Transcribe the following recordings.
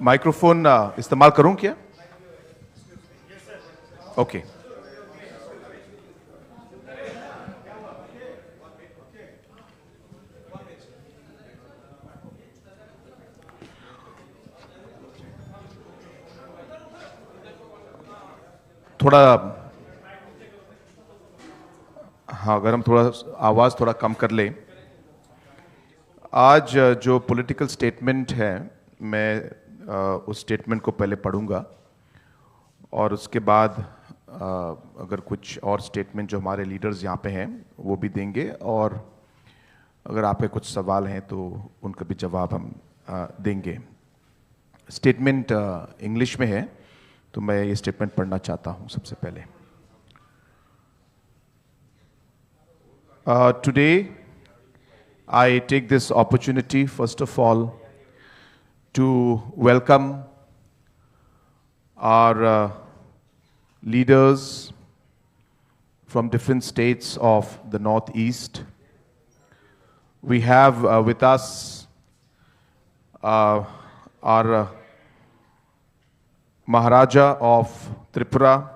Microphone इस्तेमाल करूं क्या? ओके। थोड़ा हाँ, अगर हम थोड़ा आवाज़ थोड़ा कम कर लें। आज जो पॉलिटिकल स्टेटमेंट है, मैं उस स्टेटमेंट को पहले पढ़ूंगा और उसके बाद अगर कुछ और स्टेटमेंट जो हमारे लीडर्स यहाँ पे हैं वो भी देंगे, और अगर आपके कुछ सवाल हैं तो उनका भी जवाब हम देंगे। स्टेटमेंट इंग्लिश में है, तो मैं ये स्टेटमेंट पढ़ना चाहता हूँ सबसे पहले। Today, I take this opportunity, first of all, to welcome our leaders from different states of the Northeast. We have with us our Maharaja of Tripura,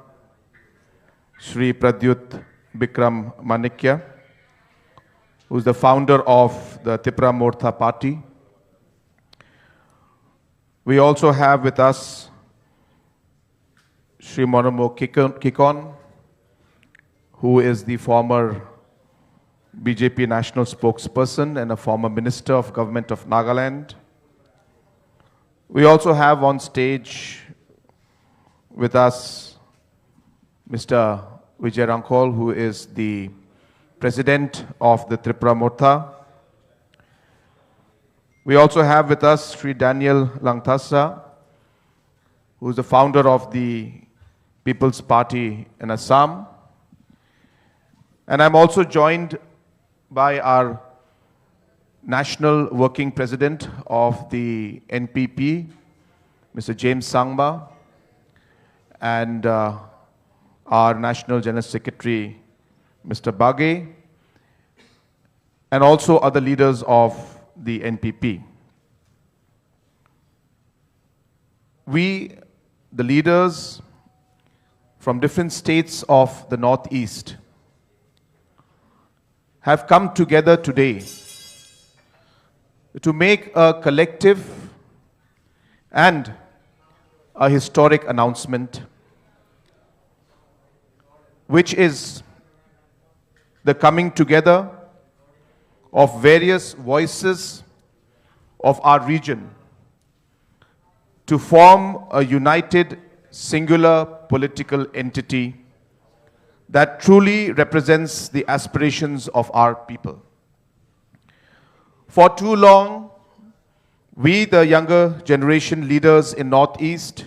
Shri Pradyut Bikram Manikya, who is the founder of the Tripura Mortha Party. We also have with us Shri Monomo Kikon, who is the former BJP national spokesperson and a former minister of government of Nagaland. We also have on stage with us Mr. Vijay Rankol, who is the president of the Tripura Mortha. We also have with us Sri Daniel Langthasa, who is the founder of the People's Party in Assam. And I'm also joined by our National Working President of the NPP, Mr. James Sangma, and our National General Secretary, Mr. Baghe, and also other leaders of the NPP. We, the leaders from different states of the Northeast, have come together today to make a collective and a historic announcement, which is the coming together of various voices of our region to form a united, singular political entity that truly represents the aspirations of our people. For too long, we, the younger generation leaders in Northeast,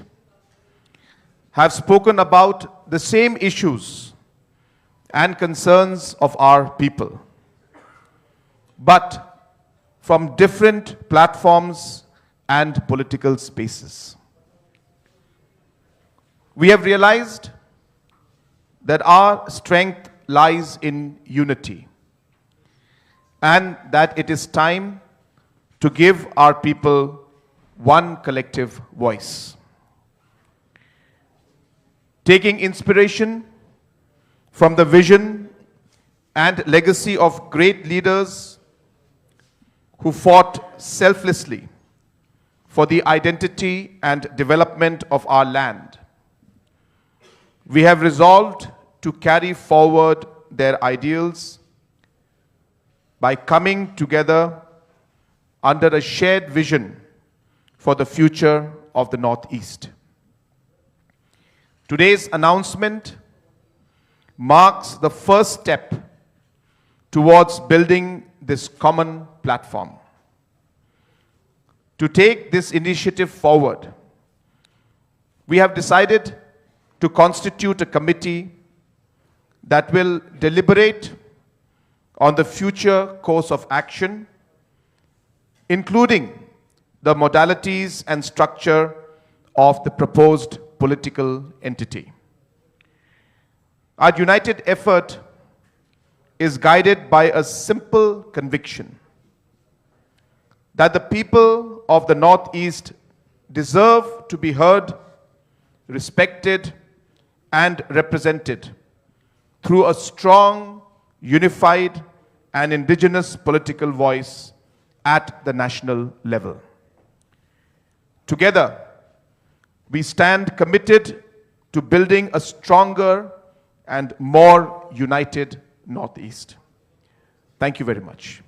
have spoken about the same issues and concerns of our people, but from different platforms and political spaces. We have realized that our strength lies in unity, and that it is time to give our people one collective voice. Taking inspiration from the vision and legacy of great leaders who fought selflessly for the identity and development of our land, we have resolved to carry forward their ideals by coming together under a shared vision for the future of the Northeast. Today's announcement marks the first step towards building this common platform. To take this initiative forward, we have decided to constitute a committee that will deliberate on the future course of action, including the modalities and structure of the proposed political entity. Our united effort is guided by a simple conviction that the people of the Northeast deserve to be heard, respected, and represented through a strong, unified, and indigenous political voice at the national level. Together, we stand committed to building a stronger and more united Northeast. Thank you very much.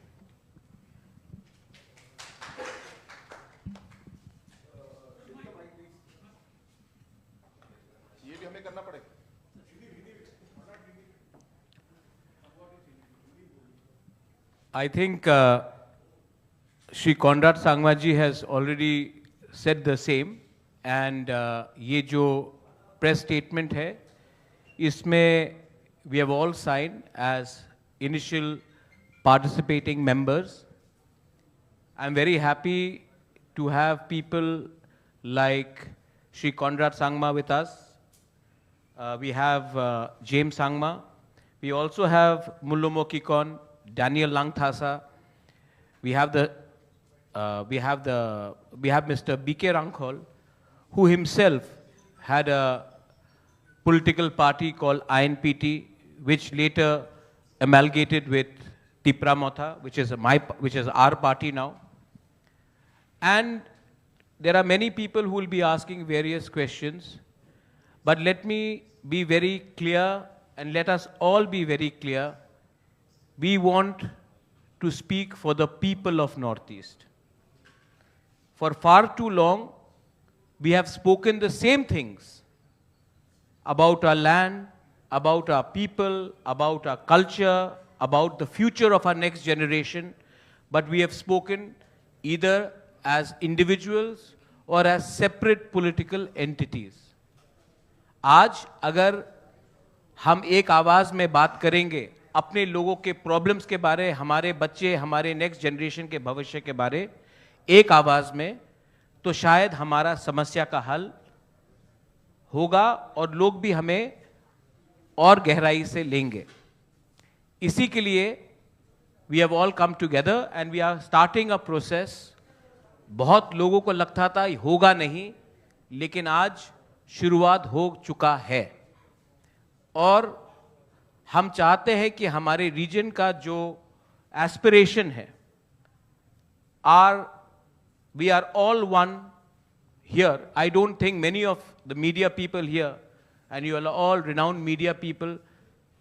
I think Shri Conrad Sangma ji has already said the same, and ये जो press statement है, इसमें we have all signed as initial participating members. I'm very happy to have people like Shri Conrad Sangma with us. We have James Sangma. We also have Mullumo Kikon, Daniel Langthasa. We have Mr. B.K. Rankhol, who himself had a political party called INPT, which later amalgamated with Tipra Motha, which is our party now. And there are many people who will be asking various questions, but let me be very clear and let us all be very clear. We want to speak for the people of Northeast. For far too long, we have spoken the same things about our land, about our people, about our culture, about the future of our next generation, but we have spoken either as individuals or as separate political entities. आज अगर हम एक आवाज़ में बात करेंगे अपने लोगों के प्रॉब्लम्स के बारे, हमारे बच्चे, हमारे नेक्स्ट जनरेशन के भविष्य के बारे एक आवाज़ में, तो शायद हमारा समस्या का हल होगा और लोग भी हमें और गहराई से लेंगे. इसी के लिए we have all come together and we are starting a process. बहुत लोगों को लगता था होगा नहीं, लेकिन आज शुरुआत हो चुका है और हम चाहते हैं कि हमारे रीजन का जो एस्पिरेशन है, we are all one here. I don't think many of the media people here, and you are all renowned media people,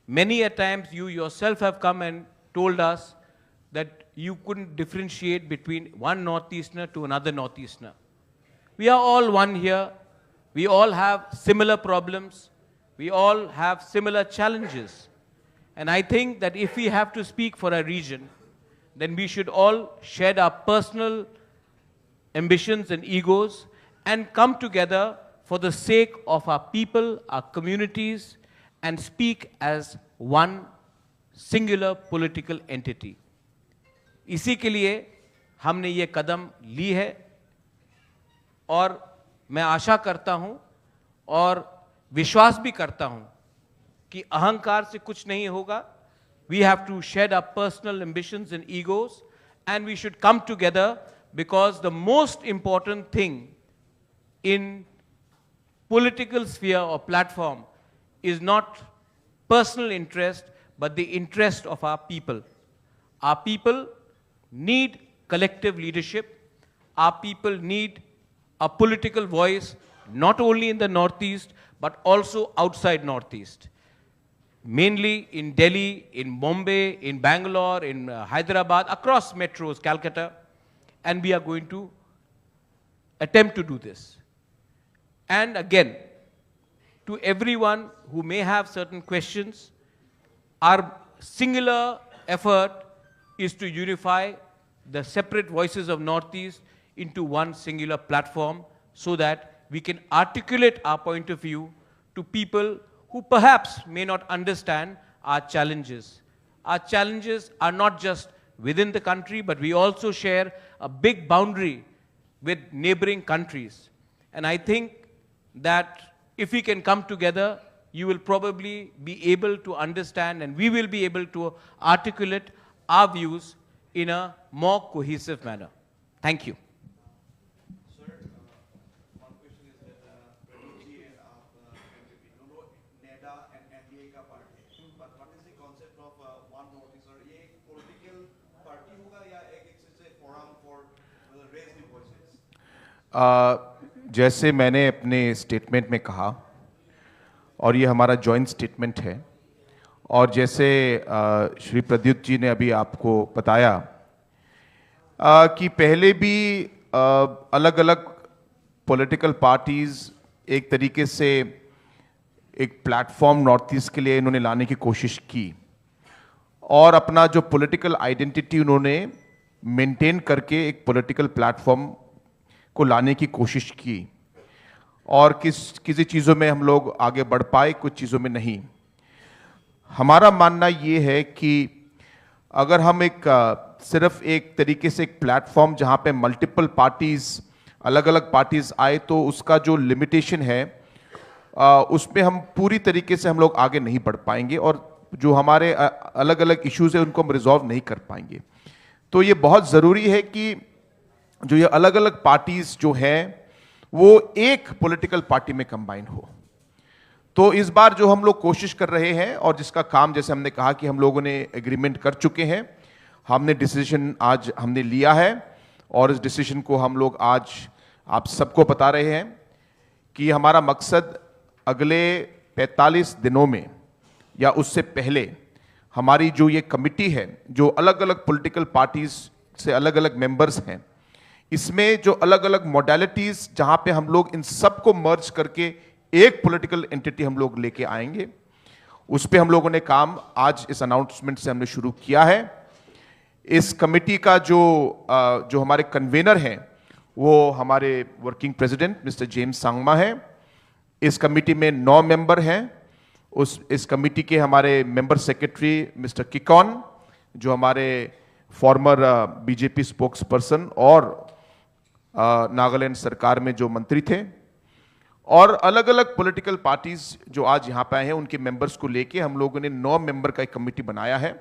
many a times you yourself have come and told us that you couldn't differentiate between one Northeasterner to another Northeasterner. We are all one here. We all have similar problems. We all have similar challenges. And I think that if we have to speak for a region, then we should all shed our personal ambitions and egos and come together for the sake of our people, our communities, and speak as one singular political entity. इसी के लिए हमने ये कदम ली है और मैं आशा करता हूं और विश्वास भी करता हूं कि अहंकार से कुछ नहीं होगा. We have to shed our personal ambitions and egos, and we should come together, because the most important thing in political sphere or platform is not personal interest, but the interest of our people. Our people need collective leadership. Our people need a political voice, not only in the Northeast, but also outside Northeast. Mainly in Delhi, in Bombay, in Bangalore, in Hyderabad, across metros, Calcutta, and we are going to attempt to do this. And again, to everyone who may have certain questions, our singular effort is to unify the separate voices of Northeast into one singular platform so that we can articulate our point of view to people who perhaps may not understand our challenges. Our challenges are not just within the country, but we also share a big boundary with neighboring countries. And I think that if we can come together, you will probably be able to understand and we will be able to articulate our views in a more cohesive manner. Thank you. party, but what is the concept of one notice? Or ये political party होगा या एक forum for raise the voices? जैसे मैंने अपने statement में कहा और ये हमारा जॉइंट स्टेटमेंट है, और जैसे श्री प्रद्युत जी ने अभी आपको बताया कि पहले भी अलग अलग पॉलिटिकल पार्टीज एक तरीके से एक प्लेटफॉर्म नॉर्थ ईस्ट के लिए इन्होंने लाने की कोशिश की और अपना जो पॉलिटिकल आइडेंटिटी उन्होंने मेंटेन करके एक पॉलिटिकल प्लेटफॉर्म को लाने की कोशिश की, और किसी चीज़ों में हम लोग आगे बढ़ पाए, कुछ चीज़ों में नहीं। हमारा मानना ये है कि अगर हम सिर्फ एक तरीके से एक प्लेटफॉर्म जहाँ पे मल्टीपल पार्टीज, अलग अलग पार्टीज आए, तो उसका जो लिमिटेशन है उसमें हम पूरी तरीके से हम लोग आगे नहीं बढ़ पाएंगे और जो हमारे अलग अलग इश्यूज है उनको हम रिजॉल्व नहीं कर पाएंगे। तो ये बहुत ज़रूरी है कि जो ये अलग अलग पार्टीज जो हैं वो एक पॉलिटिकल पार्टी में कंबाइन हो। तो इस बार जो हम लोग कोशिश कर रहे हैं और जिसका काम, जैसे हमने कहा कि हम लोगों ने एग्रीमेंट कर चुके हैं, हमने डिसीजन आज हमने लिया है और इस डिसीजन को हम लोग आज आप सबको बता रहे हैं कि हमारा मकसद अगले 45 दिनों में या उससे पहले हमारी जो ये कमिटी है, जो अलग अलग पॉलिटिकल पार्टीज से अलग अलग मेंबर्स हैं, इसमें जो अलग अलग मॉडलिटीज जहां पे हम लोग इन सबको मर्ज करके एक पॉलिटिकल एंटिटी हम लोग लेके आएंगे, उस पे हम लोगों ने काम आज इस अनाउंसमेंट से हमने शुरू किया है। इस कमेटी का जो हमारे कन्वेनर हैं वो हमारे working president mister James Sangma है। इस कमेटी में 9 मेंबर हैं। इस कमेटी के हमारे मेंबर सेक्रेटरी मिस्टर किकॉन, जो हमारे फॉर्मर बीजेपी स्पोक्स पर्सन और नागालैंड सरकार में जो मंत्री थे, और अलग अलग पॉलिटिकल पार्टीज जो आज यहां पे आए हैं उनके मेंबर्स को लेके हम लोगों ने 9 मेंबर का एक कमेटी बनाया है,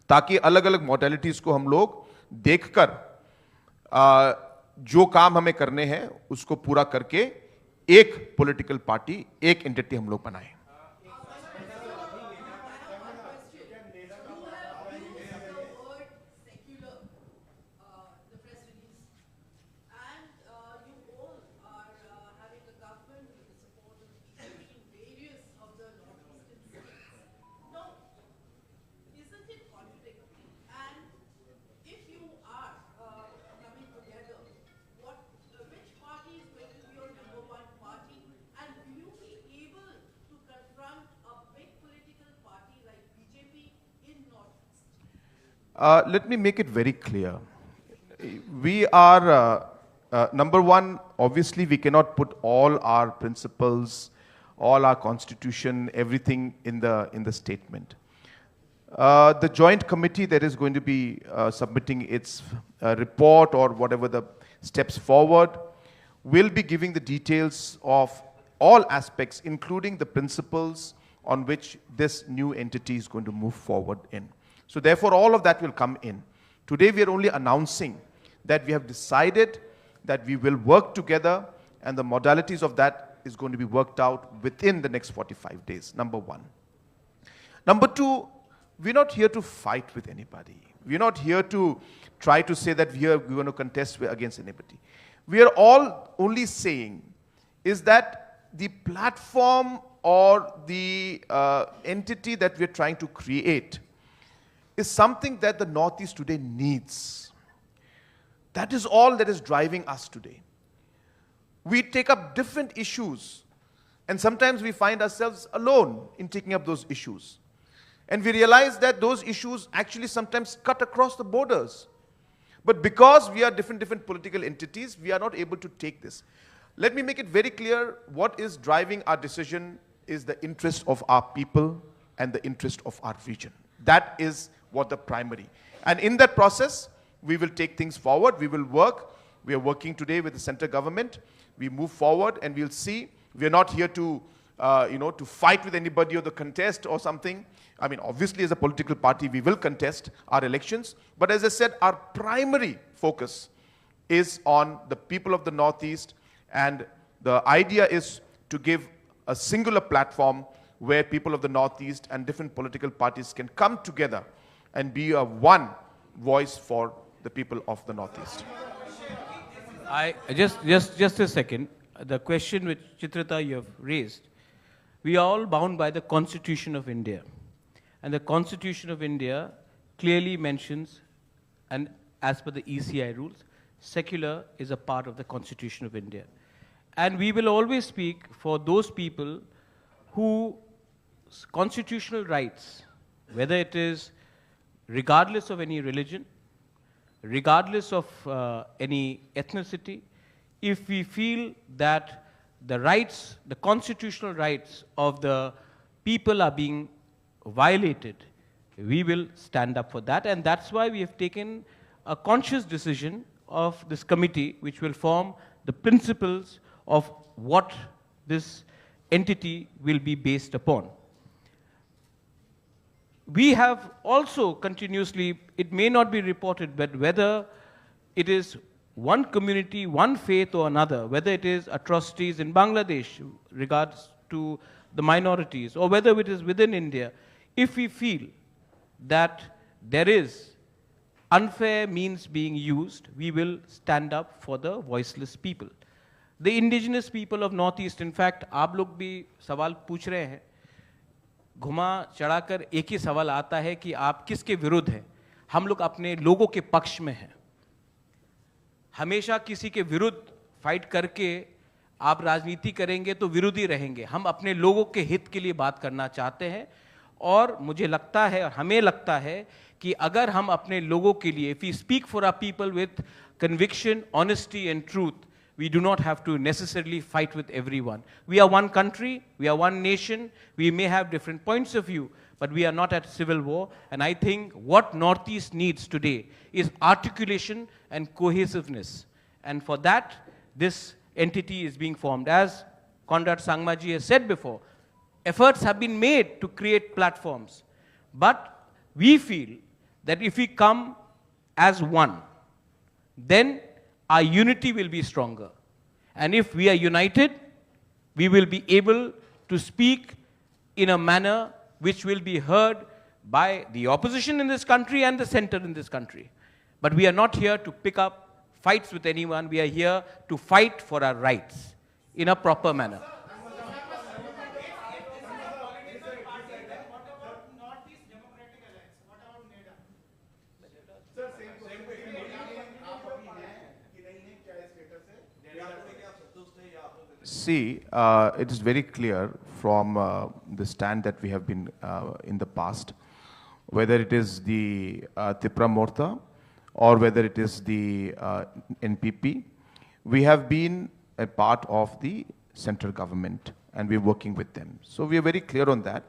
ताकि अलग अलग मॉडलिटीज को हम लोग देखकर जो काम हमें करने हैं उसको पूरा करके एक पॉलिटिकल पार्टी, एक एंटिटी हम लोग बनाएं। Let me make it very clear. We are, number one, obviously we cannot put all our principles, all our constitution, everything in the statement. The joint committee that is going to be submitting its report or whatever the steps forward will be giving the details of all aspects, including the principles on which this new entity is going to move forward in. So therefore, all of that will come in. Today, we are only announcing that we have decided that we will work together, and the modalities of that is going to be worked out within the next 45 days, number one. Number two, we're not here to fight with anybody. We're not here to try to say that we're going to contest against anybody. We are all only saying is that the platform or the entity that we're trying to create is something that the Northeast today needs. That is all that is driving us today. We take up different issues, and sometimes we find ourselves alone in taking up those issues. And we realize that those issues actually sometimes cut across the borders. But because we are different political entities, we are not able to take this. Let me make it very clear, what is driving our decision is the interest of our people and the interest of our region. That is what the primary. And in that process, we will take things forward, we will work. We are working today with the center government. We move forward and we'll see. We are not here to, to fight with anybody or the contest or something. I mean, obviously as a political party, we will contest our elections. But as I said, our primary focus is on the people of the Northeast, and the idea is to give a singular platform where people of the Northeast and different political parties can come together and be a one voice for the people of the Northeast. Just a second. The question which Chitrita you have raised, we are all bound by the Constitution of India. And the Constitution of India clearly mentions, and as per the ECI rules, secular is a part of the Constitution of India. And we will always speak for those people whose constitutional rights, whether it is regardless of any religion, regardless of any ethnicity, if we feel that the rights, the constitutional rights of the people are being violated, we will stand up for that. And that's why we have taken a conscious decision of this committee, which will form the principles of what this entity will be based upon. We have also continuously, it may not be reported, but whether it is one community, one faith or another, whether it is atrocities in Bangladesh regards to the minorities, or whether it is within India, if we feel that there is unfair means being used, we will stand up for the voiceless people. The indigenous people of Northeast, in fact, आप लोग भी सवाल पूछ रहे हैं, घुमा चढ़ाकर एक ही सवाल आता है कि आप किसके विरुद्ध हैं? हम लोग अपने लोगों के पक्ष में हैं. हमेशा किसी के विरुद्ध फाइट करके आप राजनीति करेंगे तो विरोधी रहेंगे. हम अपने लोगों के हित के लिए बात करना चाहते हैं, और मुझे लगता है और हमें लगता है कि अगर हम अपने लोगों के लिए, if we speak for our people with conviction, honesty and truth, we do not have to necessarily fight with everyone. We are one country, we are one nation, we may have different points of view, but we are not at civil war. And I think what Northeast needs today is articulation and cohesiveness. And for that, this entity is being formed. As Conrad Sangmaji has said before, efforts have been made to create platforms. But we feel that if we come as one, then our unity will be stronger. And if we are united, we will be able to speak in a manner which will be heard by the opposition in this country and the center in this country. But we are not here to pick up fights with anyone. We are here to fight for our rights in a proper manner. See, it is very clear from the stand that we have been in the past, whether it is the Tipra Morta or whether it is the NPP, we have been a part of the central government and we're working with them. So we are very clear on that.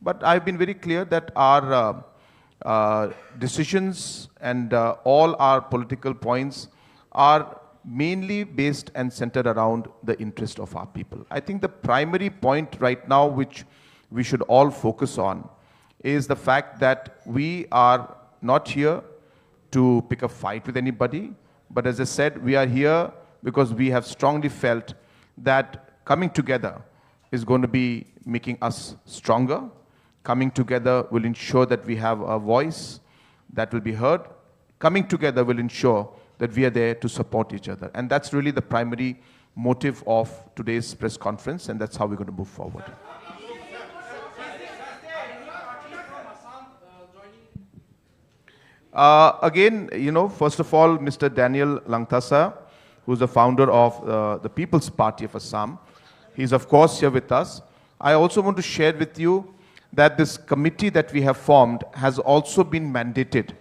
But I've been very clear that our decisions and all our political points are mainly based and centered around the interest of our people. I think the primary point right now which we should all focus on is the fact that we are not here to pick a fight with anybody, but as I said, we are here because we have strongly felt that coming together is going to be making us stronger. Coming together will ensure that we have a voice that will be heard. Coming together will ensure that we are there to support each other. And that's really the primary motive of today's press conference, and that's how we're going to move forward. Again, you know, first of all, Mr. Daniel Langthasa, who's the founder of the People's Party of Assam, he's of course here with us. I also want to share with you that this committee that we have formed has also been mandated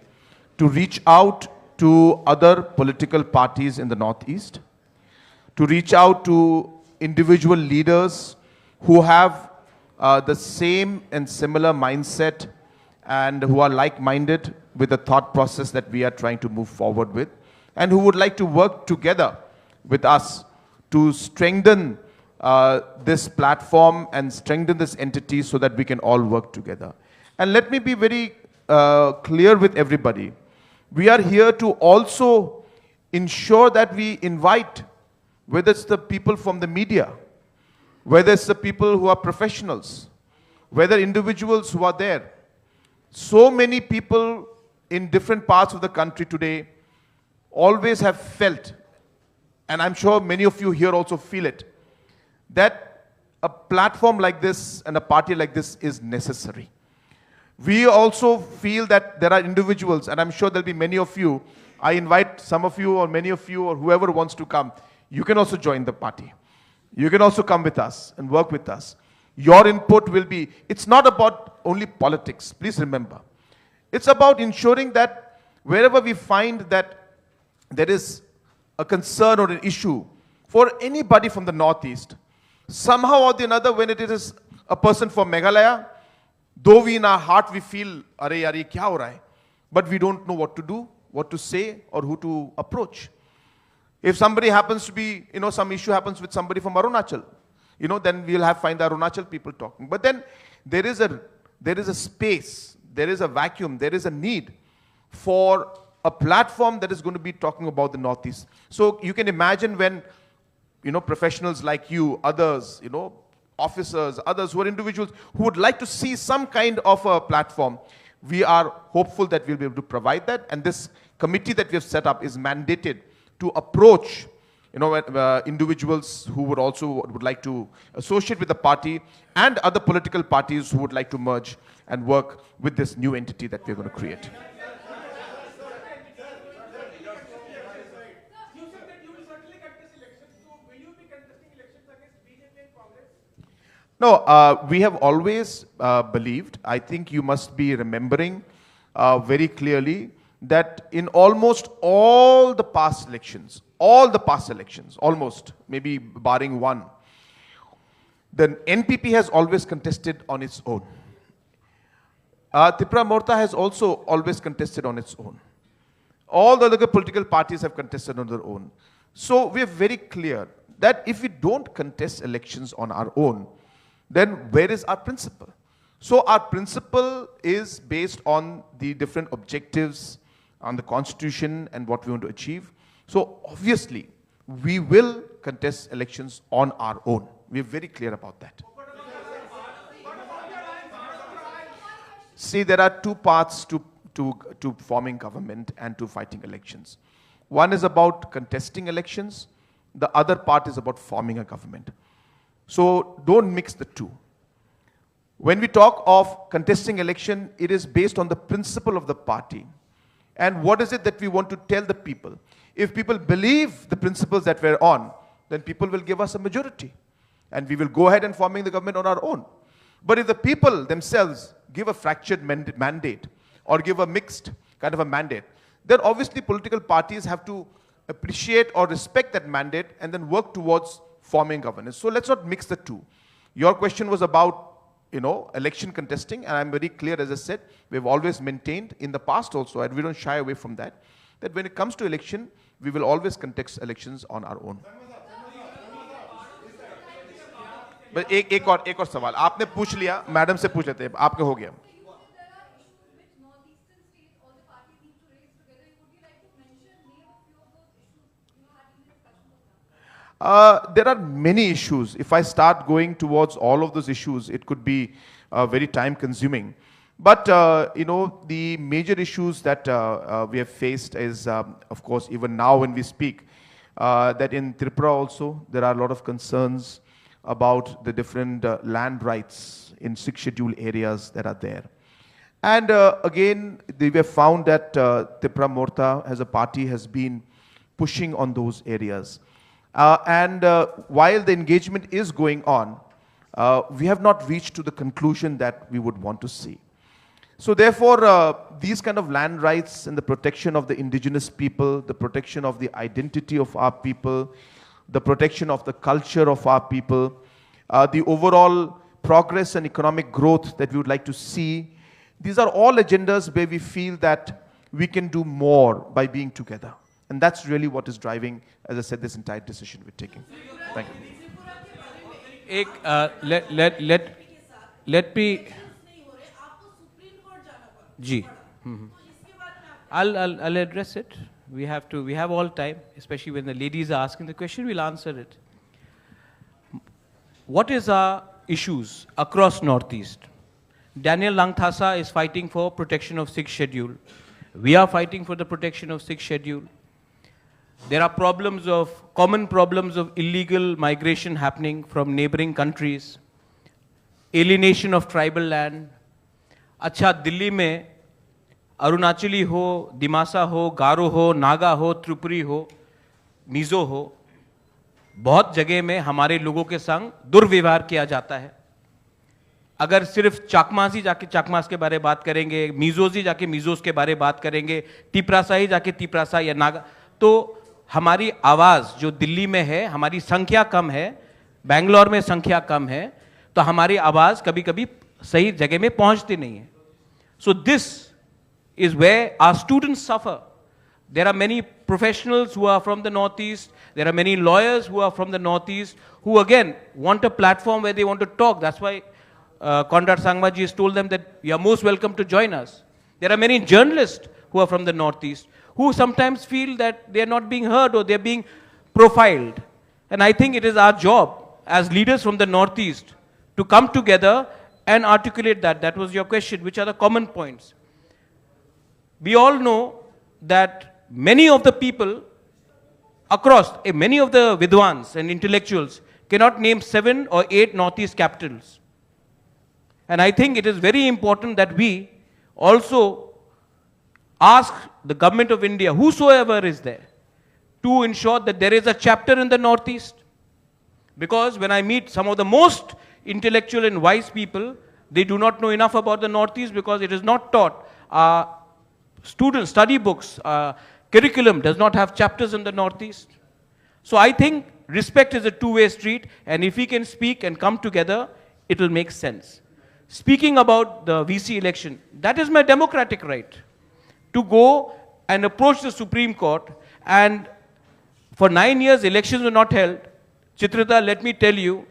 to reach out to other political parties in the Northeast, to reach out to individual leaders who have the same and similar mindset and who are like-minded with the thought process that we are trying to move forward with, and who would like to work together with us to strengthen this platform and strengthen this entity so that we can all work together. And let me be very clear with everybody. We are here to also ensure that we invite, whether it's the people from the media, whether it's the people who are professionals, whether individuals who are there. So many people in different parts of the country today always have felt, and I'm sure many of you here also feel it, that a platform like this and a party like this is necessary. We also feel that there are individuals, and I'm sure there'll be many of you. I invite some of you or many of you or whoever wants to come. You can also join the party. You can also come with us and work with us. Your input will be, it's not about only politics, please remember. It's about ensuring that wherever we find that there is a concern or an issue for anybody from the Northeast, somehow or the another, when it is a person from Meghalaya, though we in our heart we feel, "Are yaar, ye kya ho raha hai?" But we don't know what to do, what to say, or who to approach. If somebody happens to be, some issue happens with somebody from Arunachal, then we'll find the Arunachal people talking. But then there is a space, there is a vacuum, there is a need for a platform that is going to be talking about the Northeast. So you can imagine when, professionals like you, others, officers, others who are individuals who would like to see some kind of a platform, we are hopeful that we'll be able to provide that. And this committee that we have set up is mandated to approach individuals who would like to associate with the party and other political parties who would like to merge and work with this new entity that we're going to create. No, we have always believed, I think you must be remembering very clearly, that in almost all the past elections, almost, maybe barring one, the NPP has always contested on its own. Tripura Morta has also always contested on its own. All the other political parties have contested on their own. So we are very clear that if we don't contest elections on our own, then where is our principle? So our principle is based on the different objectives, on the constitution and what we want to achieve. So obviously, we will contest elections on our own. We are very clear about that. See, there are two parts to forming government and to fighting elections. One is about contesting elections. The other part is about forming a government. So don't mix the two. When we talk of contesting election, it is based on the principle of the party. And what is it that we want to tell the people? If people believe the principles that we're on, then people will give us a majority. And we will go ahead and forming the government on our own. But if the people themselves give a fractured mandate or give a mixed kind of a mandate, then obviously political parties have to appreciate or respect that mandate and then work towards forming governance. So let's not mix the two. Your question was about, election contesting, and I'm very clear, as I said, we've always maintained in the past also, and we don't shy away from that when it comes to election, we will always contest elections on our own. But एक और सवाल आपने पूछ लिया, madam से पूछ लेते हैं, आपके हो गया. There are many issues. If I start going towards all of those issues, it could be very time consuming. But, the major issues that we have faced is, of course, even now when we speak, that in Tripura also, there are a lot of concerns about the different land rights in 6 scheduled areas that are there. And again, we have found that Tripura Morta as a party has been pushing on those areas. While the engagement is going on, we have not reached to the conclusion that we would want to see. So therefore, these kind of land rights and the protection of the indigenous people, the protection of the identity of our people, the protection of the culture of our people, the overall progress and economic growth that we would like to see, these are all agendas where we feel that we can do more by being together. And that's really what is driving, as I said, this entire decision we're taking. Thank you. Let me. Ji. I'll address it. We have all time, especially when the ladies are asking the question, we'll answer it. What is our issues across Northeast? Daniel Langthasa is fighting for protection of 6th schedule. We are fighting for the protection of 6th schedule. There are common problems of illegal migration happening from neighboring countries, alienation of tribal land. अच्छा दिल्ली में अरुणाचली हो, दिमासा हो, गारो हो, नागा हो, त्रिपुरी हो, मिजो हो, बहुत जगह में हमारे लोगों के संग दुर्व्यवहार किया जाता है. अगर सिर्फ चाकमासी जाके चाकमास के बारे बात करेंगे, मिजोजी जाके मिजोस के बारे बात करेंगे, तिपरासाई जाके तिपरासा या नागा, तो हमारी आवाज़ जो दिल्ली में है, हमारी संख्या कम है, बेंगलोर में संख्या कम है, तो हमारी आवाज़ कभी कभी सही जगह में पहुंचती नहीं है. So this is where our students suffer. There are many professionals who are from the Northeast. There are many lawyers who are from the Northeast who again want a platform where they want to talk. That's why Conrad Sangmaji has told them that you are most welcome to join us. There are many journalists who are from the Northeast who sometimes feel that they are not being heard or they are being profiled. And I think it is our job as leaders from the Northeast to come together and articulate that. That was your question. Which are the common points? We all know that many of the people across, many of the Vidwans and intellectuals cannot name 7 or 8 Northeast capitals. And I think it is very important that we also ask the government of India, whosoever is there, to ensure that there is a chapter in the Northeast. Because when I meet some of the most intellectual and wise people, they do not know enough about the Northeast because it is not taught. Students, study books, curriculum does not have chapters in the Northeast. So I think respect is a two-way street, and if we can speak and come together, it will make sense. Speaking about the VC election, that is my democratic right to go and approach the Supreme Court, and for 9 years elections were not held. Chitrita, let me tell you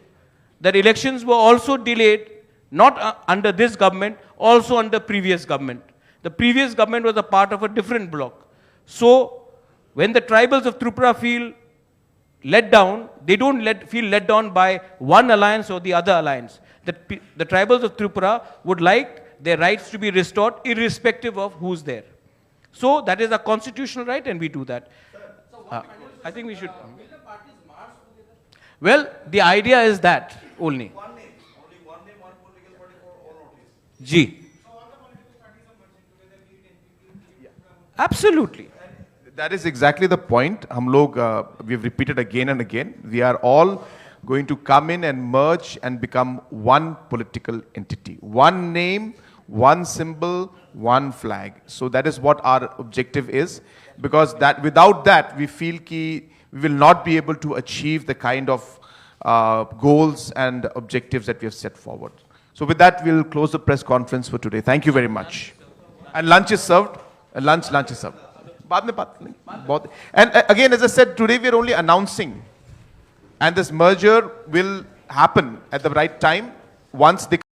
that elections were also delayed, not under this government, also under previous government. The previous government was a part of a different bloc. So, when the tribals of Tripura feel let down, they don't feel let down by one alliance or the other alliance. The tribals of Tripura would like their rights to be restored irrespective of who's there. So, that is a constitutional right and we do that. I think we should. Well, the idea is that only. Only one name, one political party for all Northeast. G. Absolutely. That is exactly the point. We've repeated again and again. We are all going to come in and merge and become one political entity. One name, one symbol, one flag. So that is what our objective is. Because without that, we feel we will not be able to achieve the kind of goals and objectives that we have set forward. So with that, we'll close the press conference for today. Thank you very much. And lunch is served. Lunch is served. And again, as I said, today we are only announcing. And this merger will happen at the right time once they